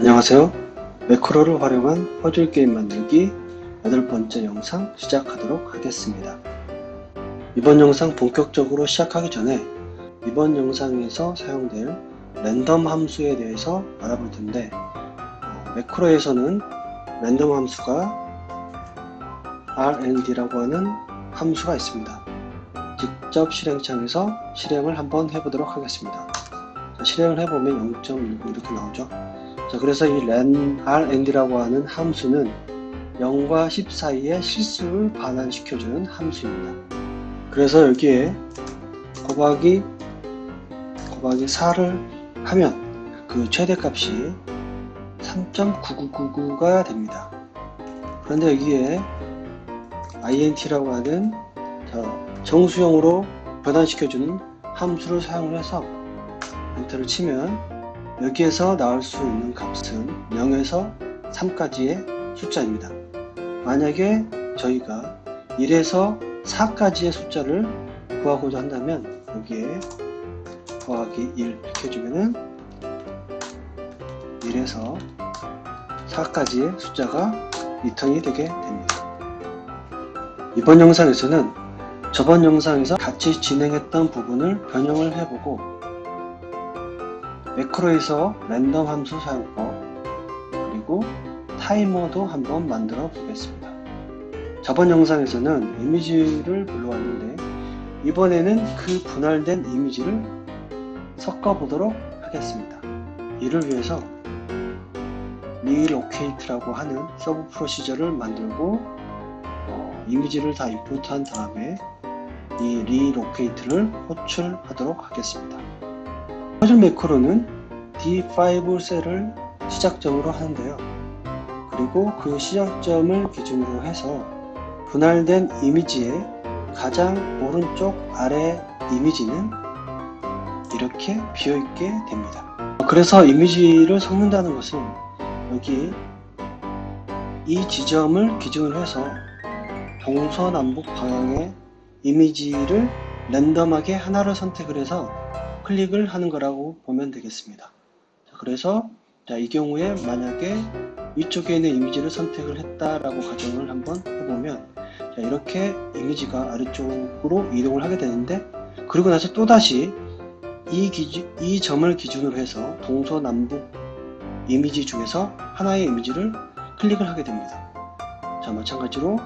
안녕하세요. 매크로를 활용한 퍼즐 게임 만들기 8번째 영상 시작하도록 하겠습니다. 이번 영상 본격적으로 시작하기 전에 이번 영상에서 사용될 랜덤 함수에 대해서 알아볼 텐데, 매크로에서는 랜덤 함수가 rnd라고 하는 함수가 있습니다. 직접 실행창에서 실행을 한번 해보도록 하겠습니다. 실행을 해보면 0.19 이렇게 나오죠. 자, 그래서 이 rnd라고 하는 함수는 0과 10 사이의 실수를 반환시켜주는 함수입니다. 그래서 여기에 곱하기 4를 하면 그 최대값이 3.9999가 됩니다. 그런데 여기에 int라고 하는 정수형으로 변환시켜주는 함수를 사용해서 엔터를 치면 여기에서 나올 수 있는 값은 0에서 3까지의 숫자입니다. 만약에 저희가 1에서 4까지의 숫자를 구하고자 한다면 여기에 더하기 1 이렇게 해주면은 1에서 4까지의 숫자가 리턴이 되게 됩니다. 이번 영상에서는 저번 영상에서 같이 진행했던 부분을 변형을 해보고 매크로에서 랜덤 함수 사용법 그리고 타이머도 한번 만들어 보겠습니다. 저번 영상에서는 이미지를 불러왔는데 이번에는 그 분할된 이미지를 섞어 보도록 하겠습니다. 이를 위해서 relocate라고 하는 서브 프로시저를 만들고 이미지를 다 임포트한 다음에 이 relocate를 호출하도록 하겠습니다. 퍼즐 매크로는 D5 셀을 시작점으로 하는데요. 그리고 그 시작점을 기준으로 해서 분할된 이미지의 가장 오른쪽 아래 이미지는 이렇게 비어있게 됩니다. 그래서 이미지를 섞는다는 것은 여기 이 지점을 기준으로 해서 동서남북 방향의 이미지를 랜덤하게 하나를 선택을 해서 클릭을 하는 거라고 보면 되겠습니다. 그래서 이 경우에 만약에 위쪽에 있는 이미지를 선택을 했다라고 가정을 한번 해보면 이렇게 이미지가 아래쪽으로 이동을 하게 되는데, 그리고 나서 또다시 이 점을 기준으로 해서 동서남북 이미지 중에서 하나의 이미지를 클릭을 하게 됩니다. 자, 마찬가지로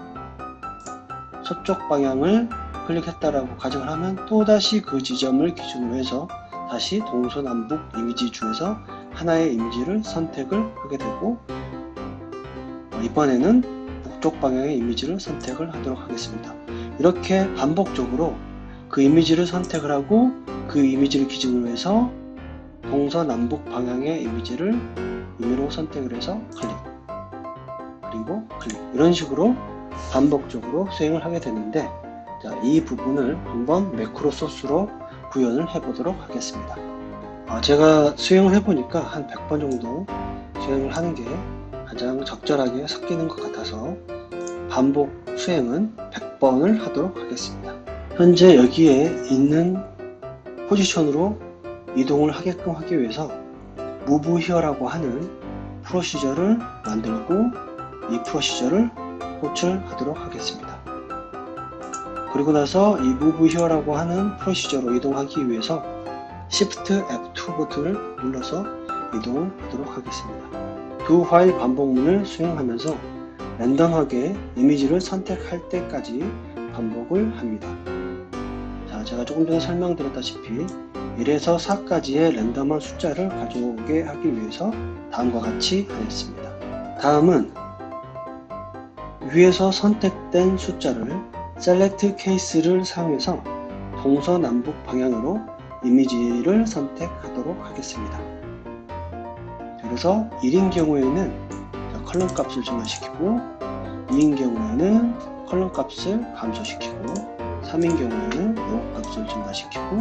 서쪽 방향을 클릭했다라고 가정을 하면 또다시 그 지점을 기준으로 해서 다시 동서남북 이미지 중에서 하나의 이미지를 선택을 하게 되고, 이번에는 북쪽 방향의 이미지를 선택을 하도록 하겠습니다. 이렇게 반복적으로 그 이미지를 선택을 하고 그 이미지를 기준으로 해서 동서남북 방향의 이미지를 임의로 선택을 해서 클릭, 그리고 클릭, 이런 식으로 반복적으로 수행을 하게 되는데, 자, 이 부분을 한번 매크로 소스로 구현을 해 보도록 하겠습니다. 제가 수행을 해보니까 한 100번 정도 수행을 하는 게 가장 적절하게 섞이는 것 같아서 반복 수행은 100번을 하도록 하겠습니다. 현재 여기에 있는 포지션으로 이동을 하게끔 하기 위해서 move here라고 하는 프로시저를 만들고 이 프로시저를 호출하도록 하겠습니다. 그리고 나서 이 move here라고 하는 프로시저로 이동하기 위해서 Shift F2 버튼을 눌러서 이동을 하도록 하겠습니다. 두 화일 반복문을 수행하면서 랜덤하게 이미지를 선택할 때까지 반복을 합니다. 자, 제가 조금 전에 설명드렸다시피 1에서 4까지의 랜덤한 숫자를 가져오게 하기 위해서 다음과 같이 하였습니다. 다음은 위에서 선택된 숫자를 Select Case를 사용해서 동서남북 방향으로 이미지를 선택하도록 하겠습니다. 그래서 1인 경우에는 컬럼 값을 증가시키고, 2인 경우에는 컬럼 값을 감소시키고, 3인 경우에는 로우 값을 증가시키고,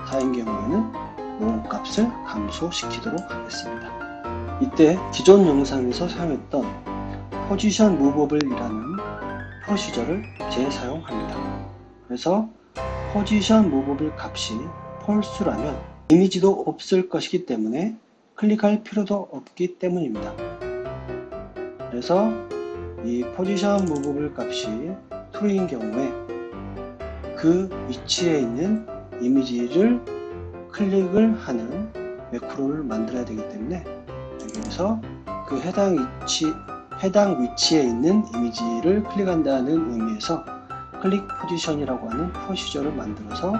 4인 경우에는 로우 값을 감소시키도록 하겠습니다. 이때 기존 영상에서 사용했던 포지션 무버블이라는 프로시저를 재사용합니다. 그래서 포지션 무버블 값이 false라면 이미지도 없을 것이기 때문에 클릭할 필요도 없기 때문입니다. 그래서 이 포지션 무브블 값이 true인 경우에 그 위치에 있는 이미지를 클릭을 하는 매크로를 만들어야 되기 때문에 여기에서 그 해당 위치에 있는 이미지를 클릭한다는 의미에서 클릭 포지션이라고 하는 프로시저를 만들어서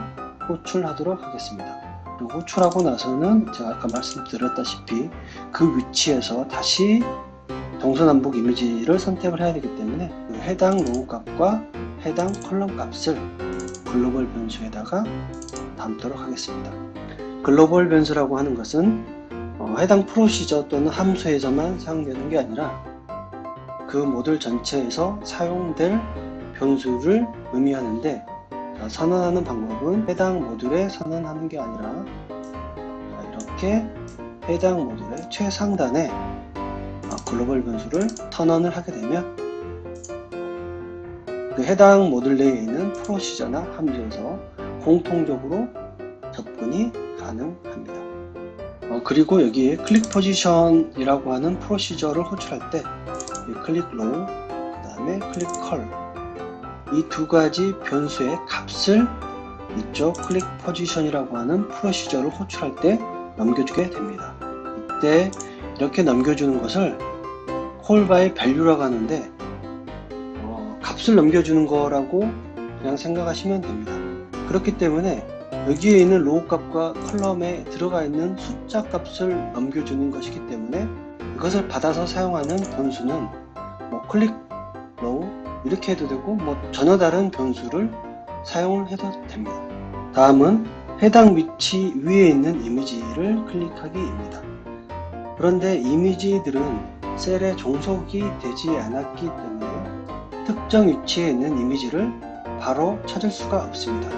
호출하도록 하겠습니다. 그리고 호출하고 나서는 제가 아까 말씀드렸다시피 그 위치에서 다시 동서남북 이미지를 선택을 해야 되기 때문에 그 해당 로우 값과 해당 컬럼 값을 글로벌 변수에다가 담도록 하겠습니다. 글로벌 변수라고 하는 것은 해당 프로시저 또는 함수에서만 사용되는 게 아니라 그 모듈 전체에서 사용될 변수를 의미하는데, 선언하는 방법은 해당 모듈에 선언하는 게 아니라 이렇게 해당 모듈의 최상단에 글로벌 변수를 선언을 하게 되면 그 해당 모듈 내에 있는 프로시저나 함수에서 공통적으로 접근이 가능합니다. 그리고 여기에 클릭 포지션이라고 하는 프로시저를 호출할 때 클릭 로우, 그 다음에 클릭 컬, 이 두 가지 변수의 값을 이쪽 클릭 포지션이라고 하는 프로시저를 호출할 때 넘겨주게 됩니다. 이때 이렇게 넘겨주는 것을 call by value라고 하는데 값을 넘겨주는 거라고 그냥 생각하시면 됩니다. 그렇기 때문에 여기에 있는 로우 값과 컬럼에 들어가 있는 숫자 값을 넘겨주는 것이기 때문에 이것을 받아서 사용하는 변수는 클릭 로우 이렇게 해도 되고 전혀 다른 변수를 사용을 해도 됩니다. 다음은 해당 위치 위에 있는 이미지를 클릭하기입니다. 그런데 이미지들은 셀에 종속이 되지 않았기 때문에 특정 위치에 있는 이미지를 바로 찾을 수가 없습니다.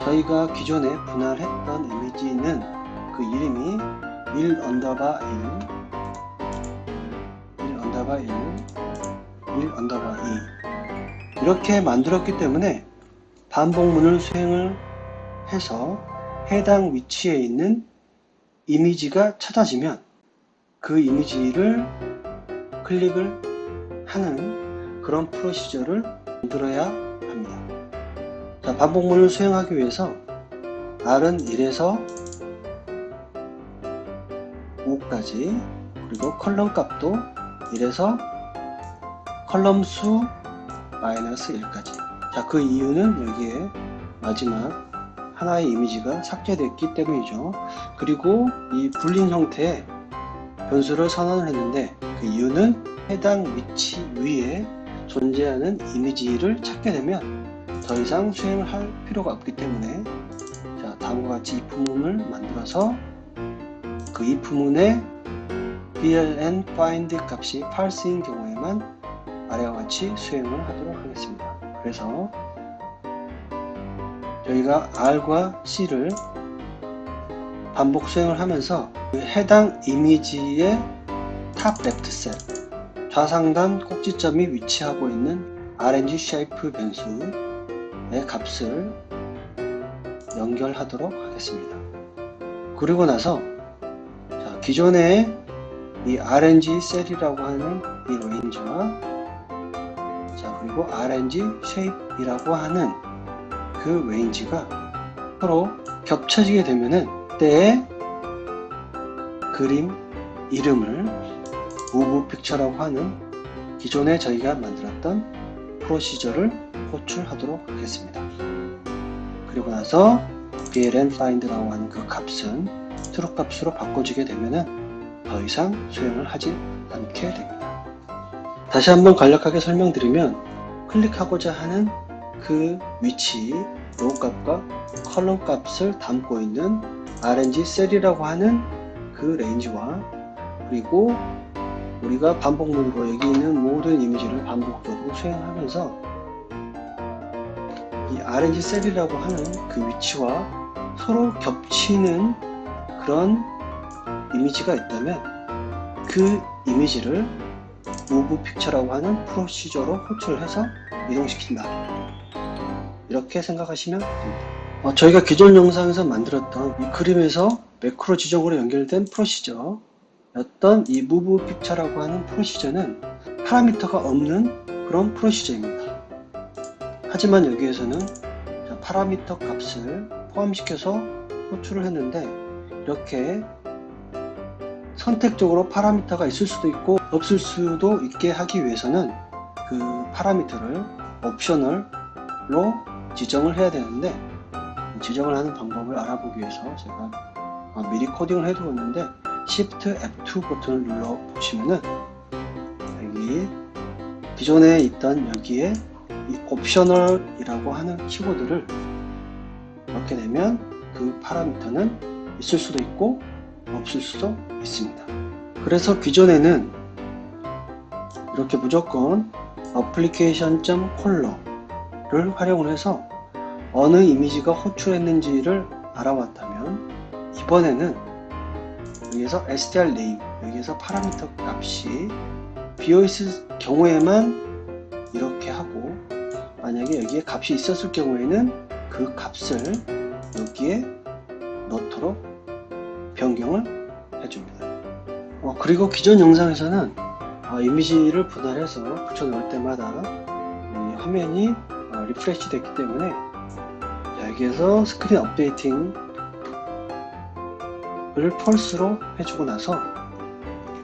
저희가 기존에 분할했던 이미지는 그 이름이 1 언더바 2 이렇게 만들었기 때문에 반복문을 수행을 해서 해당 위치에 있는 이미지가 찾아지면 그 이미지를 클릭을 하는 그런 프로시저를 만들어야 합니다. 자, 반복문을 수행하기 위해서 R은 1에서 5까지, 그리고 컬럼 값도 1에서 컬럼 수 -1까지. 자, 그 이유는 여기에 마지막 하나의 이미지가 삭제됐기 때문이죠. 그리고 이 불린 형태의 변수를 선언을 했는데 그 이유는 해당 위치 위에 존재하는 이미지를 찾게 되면 더 이상 수행을 할 필요가 없기 때문에, 자, 다음과 같이 if문을 만들어서 그 if문에 bln find 값이 false인 경우에만 아래와 같이 수행을 하도록 하겠습니다. 그래서 저희가 R과 C를 반복 수행을 하면서 그 해당 이미지의 탑 레프트 셀 좌상단 꼭지점이 위치하고 있는 RNG shape 변수의 값을 연결하도록 하겠습니다. 그리고 나서 기존에 이 RNG 셀이라고 하는 이 레인지와 그리고 RNG shape이라고 하는 그 레인지가 서로 겹쳐지게 되면은 그때의 그림 이름을 move picture라고 하는 기존에 저희가 만들었던 프로시저를 호출하도록 하겠습니다. 그리고 나서 bln find라고 하는 그 값은 true 값으로 바꿔주게 되면은 더 이상 수행을 하지 않게 됩니다. 다시 한번 간략하게 설명드리면 클릭하고자 하는 그 위치 로우 값과 컬럼 값을 담고 있는 RNG 셀이라고 하는 그 레인지와, 그리고 우리가 반복문으로 여기 있는 모든 이미지를 반복적으로 수행하면서 이 RNG 셀이라고 하는 그 위치와 서로 겹치는 그런 이미지가 있다면 그 이미지를 move picture라고 하는 프로시저로 호출을 해서 이동시킨다, 이렇게 생각하시면 됩니다. 저희가 기존 영상에서 만들었던 이 그림에서 매크로 지정으로 연결된 프로시저였던 이 move picture라고 하는 프로시저는 파라미터가 없는 그런 프로시저입니다. 하지만 여기에서는 파라미터 값을 포함시켜서 호출을 했는데, 이렇게 선택적으로 파라미터가 있을 수도 있고 없을 수도 있게 하기 위해서는 그 파라미터를 옵셔널로 지정을 해야 되는데, 지정을 하는 방법을 알아보기 위해서 제가 미리 코딩을 해두었는데, Shift F2 버튼을 눌러 보시면은 여기 기존에 있던 여기에 이 옵셔널이라고 하는 키워드를 넣게 되면 그 파라미터는 있을 수도 있고 없을 수도 있습니다. 그래서 기존에는 이렇게 무조건 application.color를 활용을 해서 어느 이미지가 호출했는지를 알아왔다면, 이번에는 여기에서 str name, 여기에서 파라미터 값이 비어있을 경우에만 이렇게 하고, 만약에 여기에 값이 있었을 경우에는 그 값을 여기에 넣도록 변경을 해줍니다. 그리고 기존 영상에서는 이미지를 분할해서 붙여넣을 때마다 이 화면이 리프레시 됐기 때문에, 여기에서 스크린 업데이팅을 펄스로 해주고 나서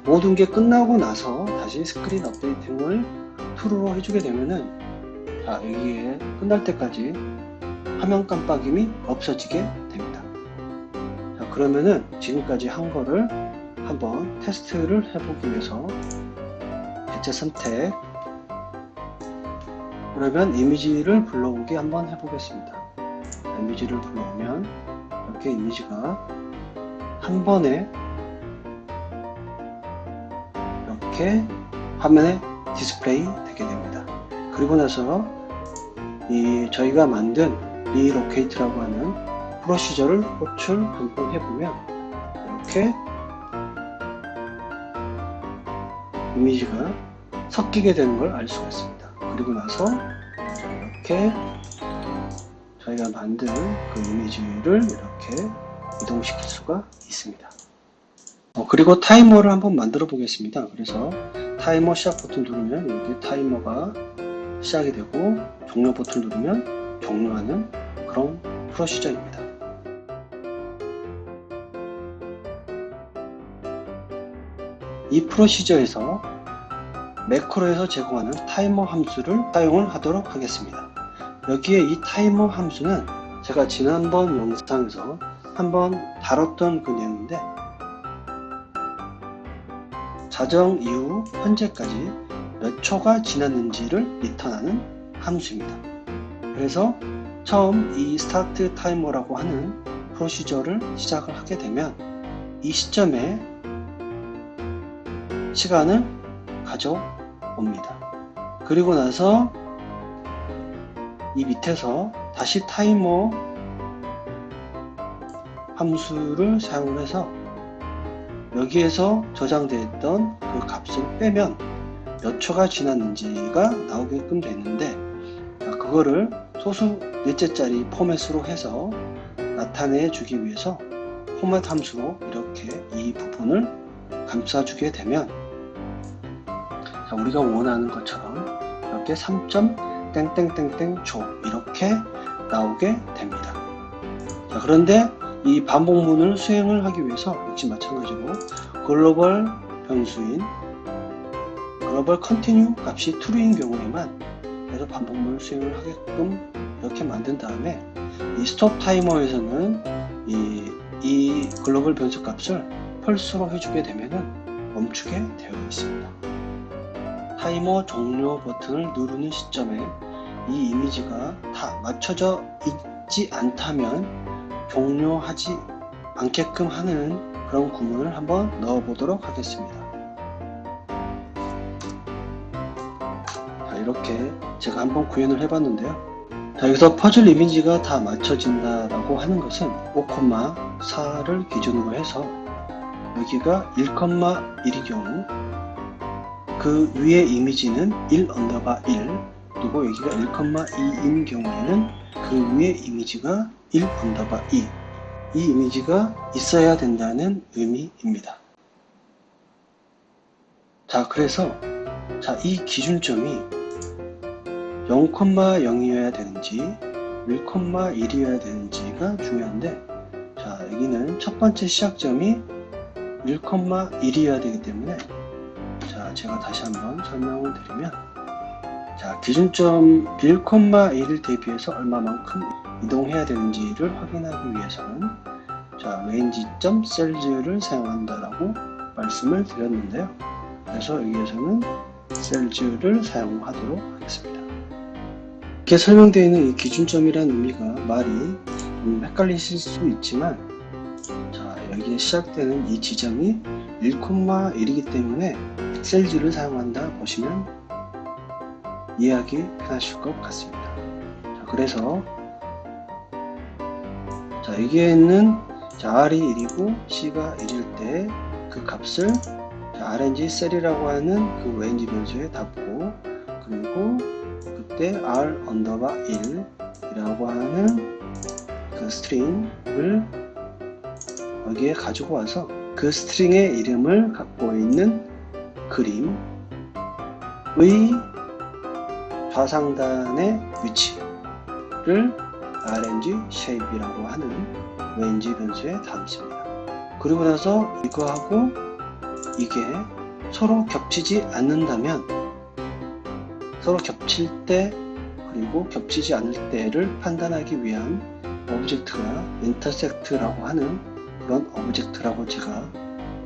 모든 게 끝나고 나서 다시 스크린 업데이팅을 true로 해주게 되면은 여기에 끝날 때까지 화면 깜빡임이 없어지게 됩니다. 그러면은 지금까지 한 거를 한번 테스트를 해보기 위해서 대체 선택, 그러면 이미지를 불러오기 한번 해보겠습니다. 이미지를 불러오면 이렇게 이미지가 한 번에 이렇게 화면에 디스플레이 되게 됩니다. 그리고 나서 저희가 만든 리로케이트라고 하는 프로시저를 호출 한번 해보면 이렇게 이미지가 섞이게 되는 걸 알 수가 있습니다. 그리고 나서 이렇게 저희가 만든 그 이미지를 이렇게 이동시킬 수가 있습니다. 그리고 타이머를 한번 만들어 보겠습니다. 그래서 타이머 시작 버튼 누르면 이렇게 타이머가 시작이 되고, 종료 버튼 누르면 종료하는 그런 프로시저입니다. 이 프로시저에서 매크로에서 제공하는 타이머 함수를 사용을 하도록 하겠습니다. 여기에 이 타이머 함수는 제가 지난번 영상에서 한번 다뤘던 그 내용인데, 자정 이후 현재까지 몇 초가 지났는지를 리턴하는 함수입니다. 그래서 처음 이 스타트 타이머라고 하는 프로시저를 시작을 하게 되면 이 시점에 시간을 가져옵니다. 그리고 나서 이 밑에서 다시 타이머 함수를 사용을 해서 여기에서 저장되어 있던 그 값을 빼면 몇 초가 지났는지가 나오게끔 되는데, 그거를 소수 넷째짜리 포맷으로 해서 나타내 주기 위해서 포맷 함수로 이렇게 이 부분을 감싸주게 되면 우리가 원하는 것처럼 이렇게 3.땡땡땡땡 초 이렇게 나오게 됩니다. 그런데 이 반복문을 수행을 하기 위해서 역시 마찬가지로 글로벌 변수인 글로벌 컨티뉴 값이 true인 경우에만 그래서 반복문을 수행을 하게끔 이렇게 만든 다음에, 이 스톱 타이머에서는 이 글로벌 변수 값을 펄스로 해주게 되면은 멈추게 되어 있습니다. 타이머 종료 버튼을 누르는 시점에 이 이미지가 다 맞춰져 있지 않다면 종료하지 않게끔 하는 그런 구문을 한번 넣어 보도록 하겠습니다. 이렇게 제가 한번 구현을 해 봤는데요. 여기서 퍼즐 이미지가 다 맞춰진다라고 하는 것은 5,4를 기준으로 해서 여기가 1,1의 경우 그 위에 이미지는 1 언더바 1, 그리고 여기가 1,2인 경우에는 그 위에 이미지가 1 언더바 2, 이 이미지가 있어야 된다는 의미입니다. 자, 그래서 이 기준점이 0,0이어야 되는지 1,1이어야 되는지가 중요한데, 자, 여기는 첫 번째 시작점이 1,1이어야 되기 때문에, 자, 제가 다시 한번 설명을 드리면, 자, 기준점 1,1을 대비해서 얼마만큼 이동해야 되는지를 확인하기 위해서는, 자, range점 cells를 사용한다라고 말씀을 드렸는데요. 그래서 여기에서는 cells를 사용하도록 하겠습니다. 이렇게 설명되어 있는 이 기준점이라는 의미가 말이 좀 헷갈리실 수 있지만, 자, 여기에 시작되는 이 지점이 1,1이기 때문에 cells를 사용한다 보시면 이해하기 편하실 것 같습니다. 자, 그래서 자, 여기에 있는 R이 1이고 C가 1일 때 그 값을 RNG 셀이라고 하는 그 range 변수에 답고, 그리고 그때 R 언더바 1이라고 하는 그 스트링을 여기에 가지고 와서 그 스트링의 이름을 갖고 있는 그림의 좌상단의 위치를 RNG shape이라고 하는 range 변수에 담습니다. 그리고 나서 이거하고 이게 서로 겹치지 않는다면, 서로 겹칠 때 그리고 겹치지 않을 때를 판단하기 위한 오브젝트가 intersect라고 하는 그런 오브젝트라고 제가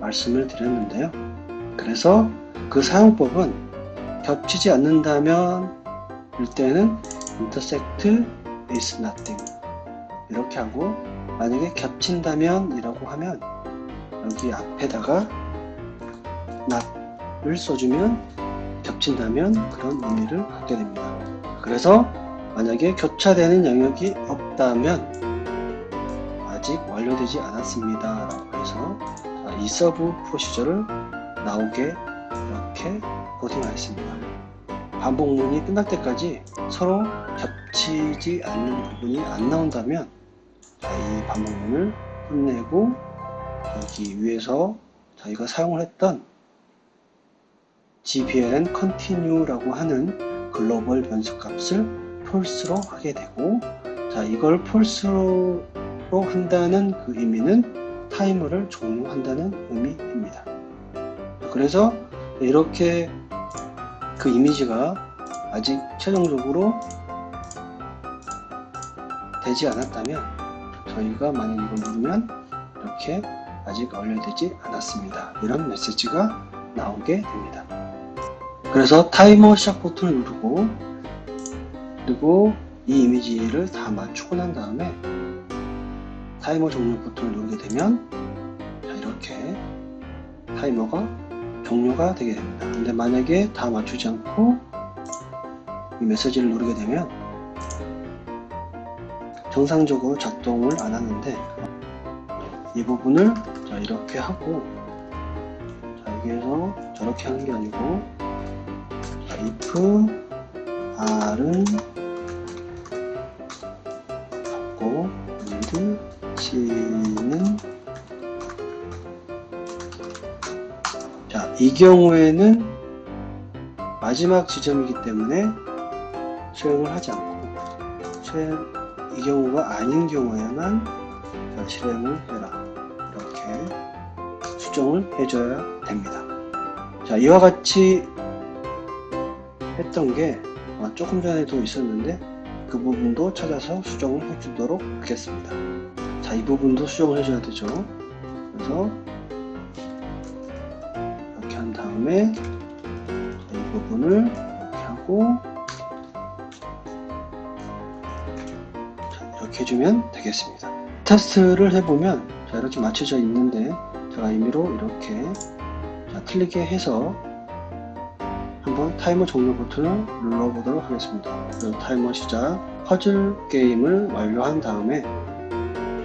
말씀을 드렸는데요. 그래서 그 사용법은 겹치지 않는다면 일 때는 intersect is nothing 이렇게 하고, 만약에 겹친다면 이라고 하면 여기 앞에다가 not을 써주면 겹친다면 그런 의미를 갖게 됩니다. 그래서 만약에 교차되는 영역이 없다면 아직 완료되지 않았습니다 라고 해서 이 서브 프로시저를 나오게 이렇게 코딩하였습니다. 반복문이 끝날 때까지 서로 겹치지 않는 부분이 안 나온다면, 이 반복문을 끝내고 여기 위에서 저희가 사용을 했던 gbln continue라고 하는 글로벌 변수 값을 false로 하게 되고, 자, 이걸 false로 한다는 그 의미는 타이머를 종료한다는 의미입니다. 그래서 이렇게 그 이미지가 아직 최종적으로 되지 않았다면, 저희가 만약 이걸 누르면 이렇게 아직 완료되지 않았습니다 이런 메시지가 나오게 됩니다. 그래서 타이머 시작 버튼을 누르고, 그리고 이 이미지를 다 맞추고 난 다음에 타이머 종료 버튼을 누르게 되면, 자, 이렇게 타이머가 종료가 되게 됩니다. 근데 만약에 다 맞추지 않고 이 메시지를 누르게 되면 정상적으로 작동을 안 하는데, 이 부분을 자, 이렇게 하고, 자, 여기에서 저렇게 하는 게 아니고, 자, if r은 갖고 and c는, 자, 이 경우에는 마지막 지점이기 때문에 수행을 하지 않고, 이 경우가 아닌 경우에만 자, 실행을 해라 이렇게 수정을 해줘야 됩니다. 자, 이와 같이 했던 게 조금 전에도 있었는데 그 부분도 찾아서 수정을 해주도록 하겠습니다. 자, 이 부분도 수정을 해줘야 되죠. 그래서 이렇게 한 다음에 이 부분을 이렇게 하고, 자, 이렇게 해주면 되겠습니다. 테스트를 해보면 자, 이렇게 맞춰져 있는데, 제가 임의로 이렇게 자, 틀리게 해서 한번 타이머 종료 버튼을 눌러보도록 하겠습니다. 타이머 시작. 퍼즐 게임을 완료한 다음에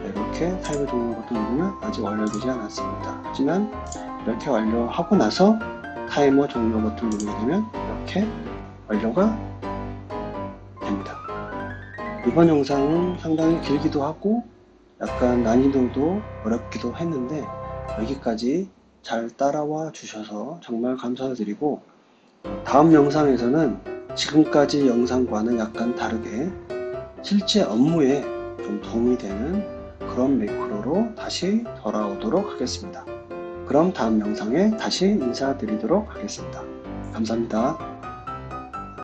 이렇게 타이머 종료 버튼 누르면 아직 완료되지 않았습니다. 하지만 이렇게 완료하고 나서 타이머 종료 버튼 누르게 되면 이렇게 완료가 됩니다. 이번 영상은 상당히 길기도 하고 약간 난이도도 어렵기도 했는데 여기까지 잘 따라와 주셔서 정말 감사드리고, 다음 영상에서는 지금까지 영상과는 약간 다르게 실제 업무에 좀 도움이 되는 그런 매크로로 다시 돌아오도록 하겠습니다. 그럼 다음 영상에 다시 인사드리도록 하겠습니다. 감사합니다.